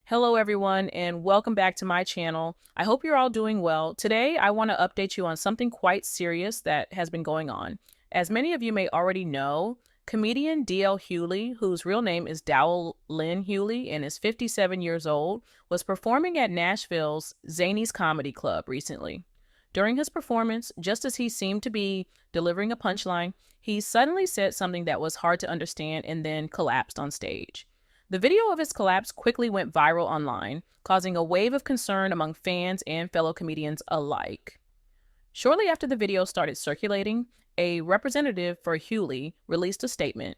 Hello, everyone, and welcome back to my channel. I hope you're all doing well. Today, I want to update you on something quite serious that has been going on. As many of you may already know, comedian D.L. Hughley, whose real name is Dowell Lynn Hughley and is 57 years old, was performing at Nashville's Zany's Comedy Club recently. During his performance, just as he seemed to be delivering a punchline, he suddenly said something that was hard to understand and then collapsed on stage. The video of his collapse quickly went viral online, causing a wave of concern among fans and fellow comedians alike. Shortly after the video started circulating, a representative for Hughley released a statement.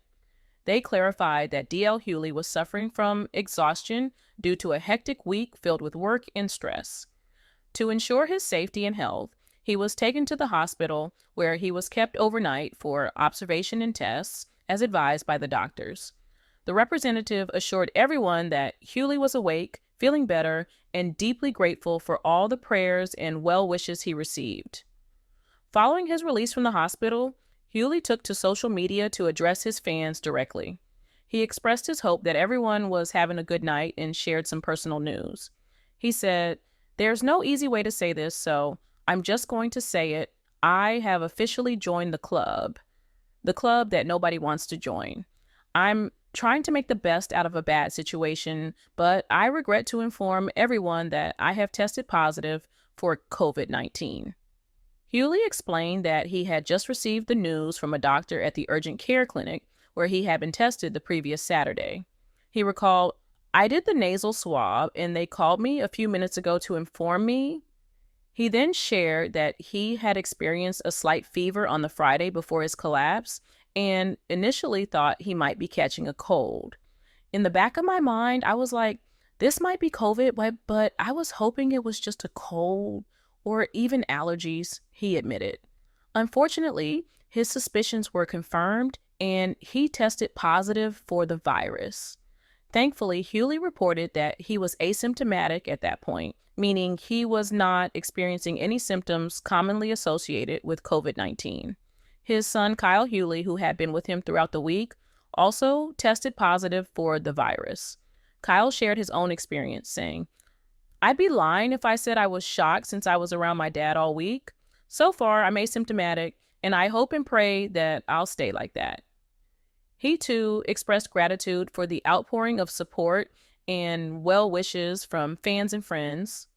They clarified that DL Hughley was suffering from exhaustion due to a hectic week filled with work and stress. To ensure his safety and health, he was taken to the hospital where he was kept overnight for observation and tests, as advised by the doctors. The representative assured everyone that Hughley was awake, feeling better, and deeply grateful for all the prayers and well wishes he received. Following his release from the hospital, Hughley took to social media to address his fans directly. He expressed his hope that everyone was having a good night and shared some personal news. He said, "There's no easy way to say this, so I'm just going to say it. I have officially joined the club that nobody wants to join. I'm trying to make the best out of a bad situation, but I regret to inform everyone that I have tested positive for COVID-19. Hughley explained that he had just received the news from a doctor at the urgent care clinic where he had been tested the previous Saturday. He recalled, "I did the nasal swab and they called me a few minutes ago to inform me." He then shared that he had experienced a slight fever on the Friday before his collapse and initially thought he might be catching a cold. In the back of my mind, I was like, this might be COVID, but I was hoping it was just a cold or even allergies, he admitted. Unfortunately, his suspicions were confirmed and he tested positive for the virus. Thankfully, Hughley reported that he was asymptomatic at that point, meaning he was not experiencing any symptoms commonly associated with COVID-19. His son, Kyle Hughley, who had been with him throughout the week, also tested positive for the virus. Kyle shared his own experience, saying, "I'd be lying if I said I was shocked since I was around my dad all week. So far, I'm asymptomatic, and I hope and pray that I'll stay like that." He, too, expressed gratitude for the outpouring of support and well wishes from fans and friends.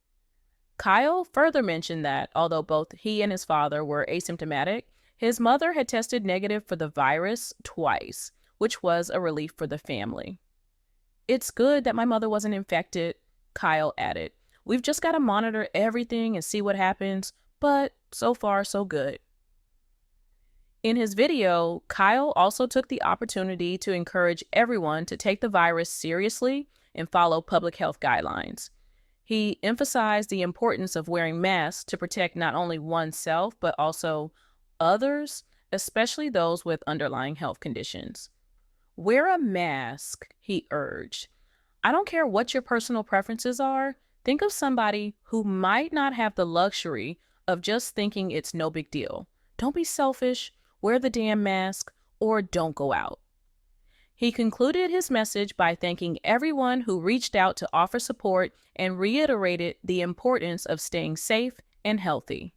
Kyle further mentioned that although both he and his father were asymptomatic, his mother had tested negative for the virus twice, which was a relief for the family. "It's good that my mother wasn't infected," Kyle added. "We've just got to monitor everything and see what happens, but so far, so good." In his video, Kyle also took the opportunity to encourage everyone to take the virus seriously and follow public health guidelines. He emphasized the importance of wearing masks to protect not only oneself, but also others, especially those with underlying health conditions. "Wear a mask," he urged. "I don't care what your personal preferences are. Think of somebody who might not have the luxury of just thinking it's no big deal. Don't be selfish, wear the damn mask, or don't go out." He concluded his message by thanking everyone who reached out to offer support and reiterated the importance of staying safe and healthy.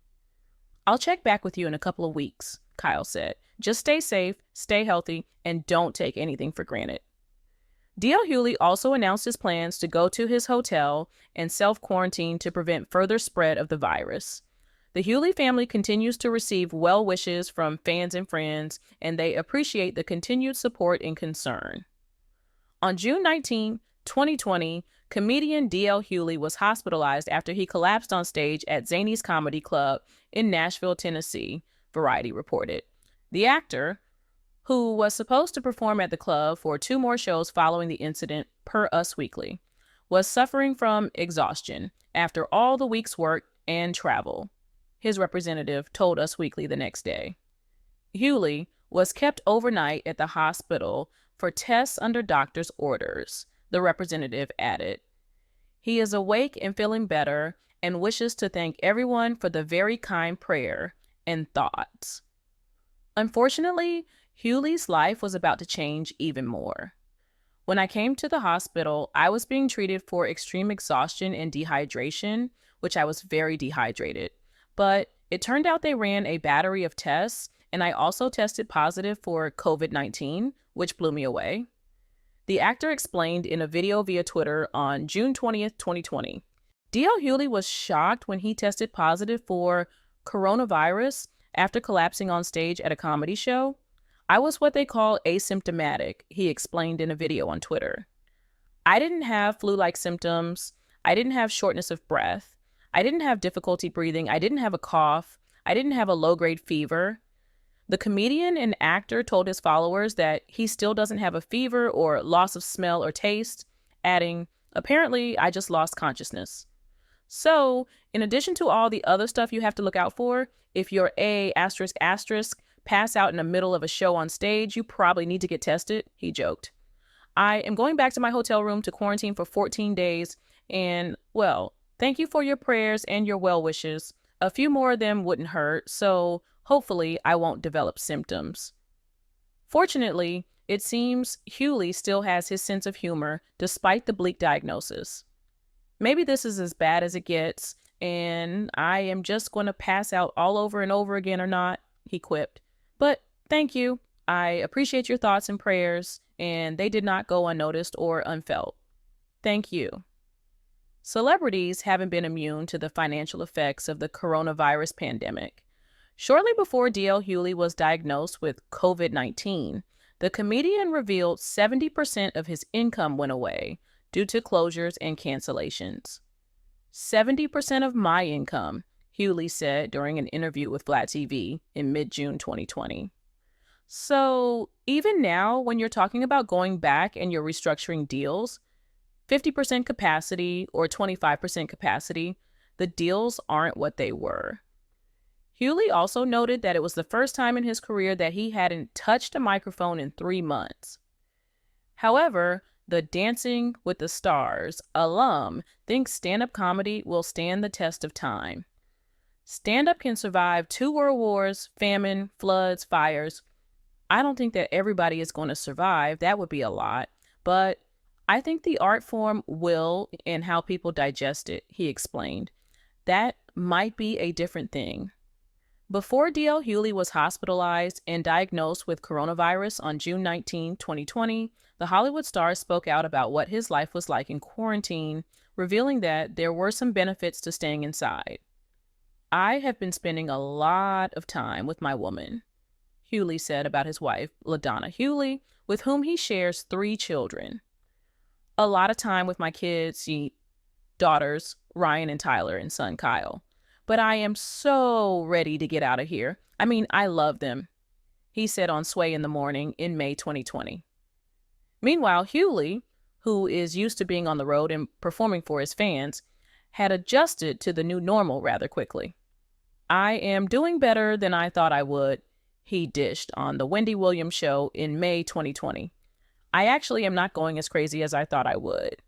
"I'll check back with you in a couple of weeks," Kyle said. "Just stay safe, stay healthy, and don't take anything for granted." D.L. Hughley also announced his plans to go to his hotel and self-quarantine to prevent further spread of the virus. The Hughley family continues to receive well wishes from fans and friends, and they appreciate the continued support and concern. On June 19, 2020, comedian D.L. Hughley was hospitalized after he collapsed on stage at Zany's Comedy Club in Nashville, Tennessee, Variety reported. The actor, who was supposed to perform at the club for 2 more shows following the incident, per Us Weekly, was suffering from exhaustion after all the week's work and travel, his representative told Us Weekly the next day. Hughley was kept overnight at the hospital for tests under doctor's orders, the representative added. He is awake and feeling better and wishes to thank everyone for the very kind prayer and thoughts. Unfortunately, Hughley's life was about to change even more. When I came to the hospital, I was being treated for extreme exhaustion and dehydration, which I was very dehydrated. But it turned out they ran a battery of tests, and I also tested positive for COVID-19, which blew me away. The actor explained in a video via Twitter on June 20th, 2020. DL Hughley was shocked when he tested positive for coronavirus after collapsing on stage at a comedy show. I was what they call asymptomatic, he explained in a video on Twitter. I didn't have flu-like symptoms. I didn't have shortness of breath. I didn't have difficulty breathing. I didn't have a cough. I didn't have a low-grade fever. The comedian and actor told his followers that he still doesn't have a fever or loss of smell or taste, adding, "Apparently, I just lost consciousness." So, in addition to all the other stuff you have to look out for, if you're pass out in the middle of a show on stage, you probably need to get tested, he joked. I am going back to my hotel room to quarantine for 14 days, and, well, thank you for your prayers and your well wishes. A few more of them wouldn't hurt, so hopefully I won't develop symptoms. Fortunately, it seems Hughley still has his sense of humor despite the bleak diagnosis. Maybe this is as bad as it gets, and I am just going to pass out all over and over again or not, he quipped. But thank you. I appreciate your thoughts and prayers, and they did not go unnoticed or unfelt. Thank you. Celebrities haven't been immune to the financial effects of the coronavirus pandemic. Shortly before DL Hughley was diagnosed with COVID-19, the comedian revealed 70% of his income went away due to closures and cancellations. 70% of my income, Hughley said during an interview with Flat TV in mid-June 2020. So even now, when you're talking about going back and you're restructuring deals, 50% capacity or 25% capacity, the deals aren't what they were. Hughley also noted that it was the first time in his career that he hadn't touched a microphone in 3 months. However, the Dancing with the Stars alum thinks stand-up comedy will stand the test of time. Stand-up can survive 2 world wars, famine, floods, fires. I don't think that everybody is going to survive. That would be a lot. But I think the art form will, and how people digest it, he explained. That might be a different thing. Before DL Hughley was hospitalized and diagnosed with coronavirus on June 19, 2020, the Hollywood star spoke out about what his life was like in quarantine, revealing that there were some benefits to staying inside. I have been spending a lot of time with my woman, Hughley said about his wife, LaDonna Hughley, with whom he shares 3 children. A lot of time with my kids, daughters, Ryan and Tyler, and son Kyle. But I am so ready to get out of here. I mean, I love them, he said on Sway in the Morning in May 2020. Meanwhile, Hughley, who is used to being on the road and performing for his fans, had adjusted to the new normal rather quickly. I am doing better than I thought I would, he dished on The Wendy Williams Show in May 2020. I actually am not going as crazy as I thought I would.